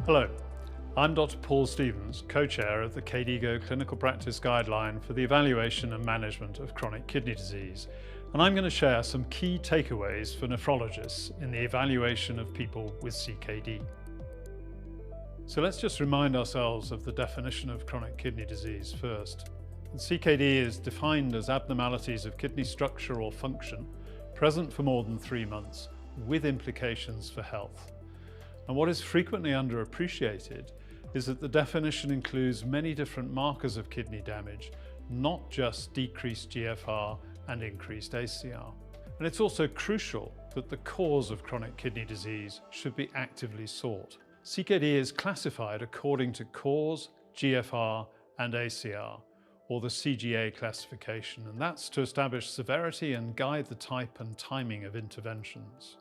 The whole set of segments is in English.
Hello, I'm Dr. Paul Stevens, co-chair of the KDIGO Clinical Practice Guideline for the evaluation and management of chronic kidney disease, and I'm going to share some key takeaways for nephrologists in the evaluation of people with CKD. So let's just remind ourselves of the definition of chronic kidney disease first. CKD is defined as abnormalities of kidney structure or function present for more than 3 months, with implications for health. And what is frequently underappreciated is that the definition includes many different markers of kidney damage, not just decreased GFR and increased ACR. And it's also crucial that the cause of chronic kidney disease should be actively sought. CKD is classified according to cause, GFR and ACR, or the CGA classification, and that's to establish severity and guide the type and timing of interventions.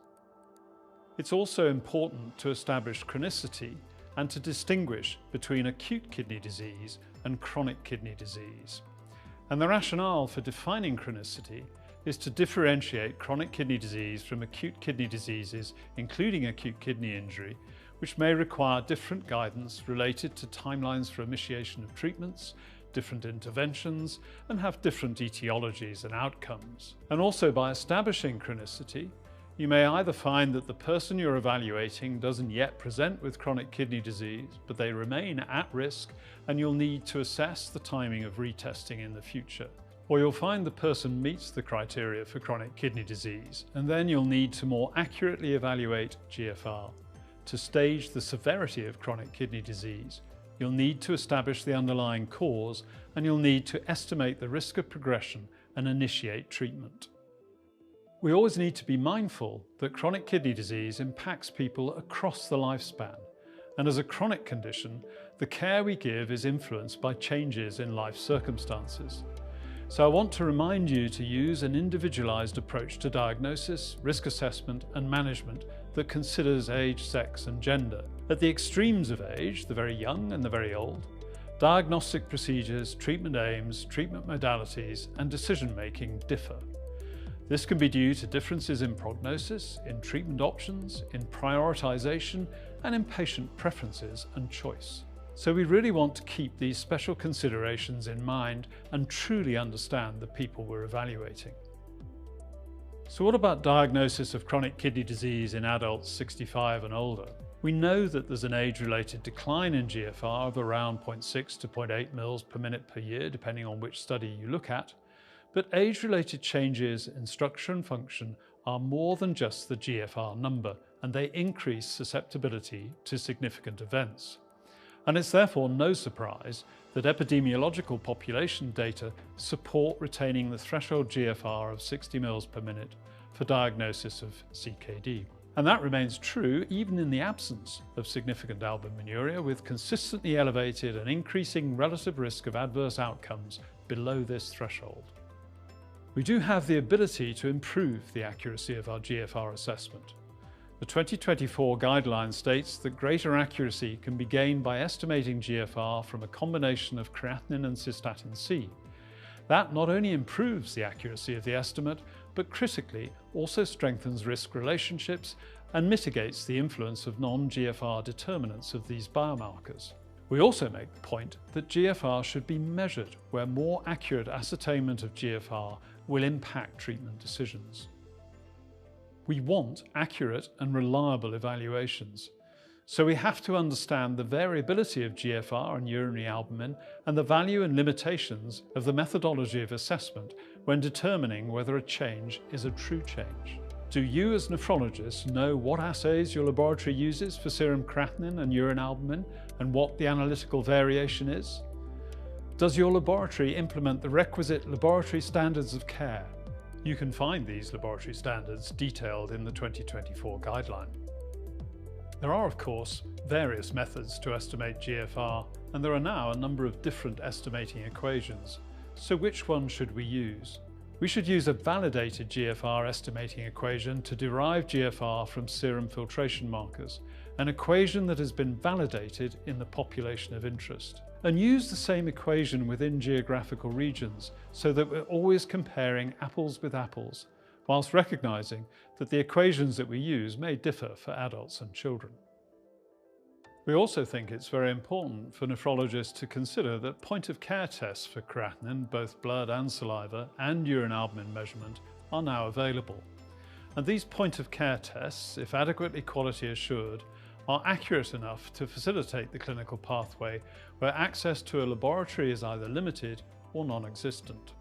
It's also important to establish chronicity and to distinguish between acute kidney disease and chronic kidney disease. And the rationale for defining chronicity is to differentiate chronic kidney disease from acute kidney diseases, including acute kidney injury, which may require different guidance related to timelines for initiation of treatments, different interventions, and have different etiologies and outcomes. And also, by establishing chronicity, you may either find that the person you're evaluating doesn't yet present with chronic kidney disease, but they remain at risk and you'll need to assess the timing of retesting in the future. Or you'll find the person meets the criteria for chronic kidney disease, and then you'll need to more accurately evaluate GFR. To stage the severity of chronic kidney disease, you'll need to establish the underlying cause, and you'll need to estimate the risk of progression and initiate treatment. We always need to be mindful that chronic kidney disease impacts people across the lifespan, and as a chronic condition, the care we give is influenced by changes in life circumstances. So I want to remind you to use an individualized approach to diagnosis, risk assessment, and management that considers age, sex, and gender. At the extremes of age, the very young and the very old, diagnostic procedures, treatment aims, treatment modalities, and decision-making differ. This can be due to differences in prognosis, in treatment options, in prioritization, and in patient preferences and choice. So we really want to keep these special considerations in mind and truly understand the people we're evaluating. So what about diagnosis of chronic kidney disease in adults 65 and older? We know that there's an age-related decline in GFR of around 0.6 to 0.8 mils per minute per year, depending on which study you look at. But age-related changes in structure and function are more than just the GFR number, and they increase susceptibility to significant events. And it's therefore no surprise that epidemiological population data support retaining the threshold GFR of 60 mils per minute for diagnosis of CKD. And that remains true even in the absence of significant albuminuria, with consistently elevated and increasing relative risk of adverse outcomes below this threshold. We do have the ability to improve the accuracy of our GFR assessment. The 2024 guideline states that greater accuracy can be gained by estimating GFR from a combination of creatinine and cystatin C. That not only improves the accuracy of the estimate, but critically also strengthens risk relationships and mitigates the influence of non-GFR determinants of these biomarkers. We also make the point that GFR should be measured where more accurate ascertainment of GFR will impact treatment decisions. We want accurate and reliable evaluations, so we have to understand the variability of GFR and urinary albumin and the value and limitations of the methodology of assessment when determining whether a change is a true change. Do you as nephrologists know what assays your laboratory uses for serum creatinine and urine albumin and what the analytical variation is? Does your laboratory implement the requisite laboratory standards of care? You can find these laboratory standards detailed in the 2024 guideline. There are, of course, various methods to estimate GFR, and there are now a number of different estimating equations. So which one should we use? We should use a validated GFR estimating equation to derive GFR from serum filtration markers, an equation that has been validated in the population of interest. And use the same equation within geographical regions so that we're always comparing apples with apples, whilst recognizing that the equations that we use may differ for adults and children. We also think it's very important for nephrologists to consider that point-of-care tests for creatinine, both blood and saliva, and urine albumin measurement are now available. And these point-of-care tests, if adequately quality assured, are accurate enough to facilitate the clinical pathway where access to a laboratory is either limited or non-existent.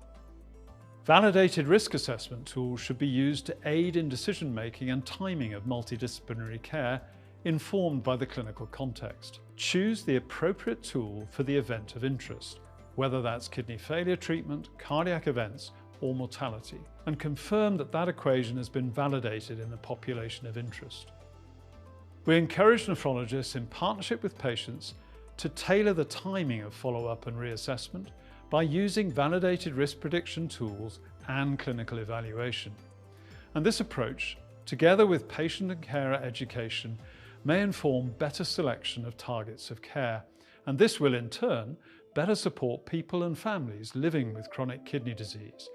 Validated risk assessment tools should be used to aid in decision-making and timing of multidisciplinary care, informed by the clinical context. Choose the appropriate tool for the event of interest, whether that's kidney failure treatment, cardiac events, or mortality, and confirm that that equation has been validated in the population of interest. We encourage nephrologists, in partnership with patients, to tailor the timing of follow-up and reassessment by using validated risk prediction tools and clinical evaluation. And this approach, together with patient and carer education, may inform better selection of targets of care, and this will in turn better support people and families living with chronic kidney disease.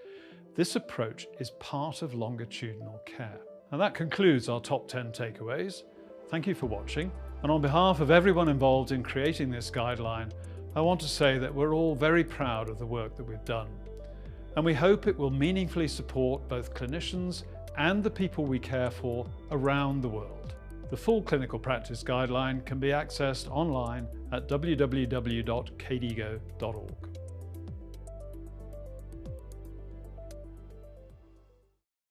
This approach is part of longitudinal care. And that concludes our top 10 takeaways. Thank you for watching, and on behalf of everyone involved in creating this guideline, I want to say that we're all very proud of the work that we've done, and we hope it will meaningfully support both clinicians and the people we care for around the world. The full clinical practice guideline can be accessed online at www.kdigo.org.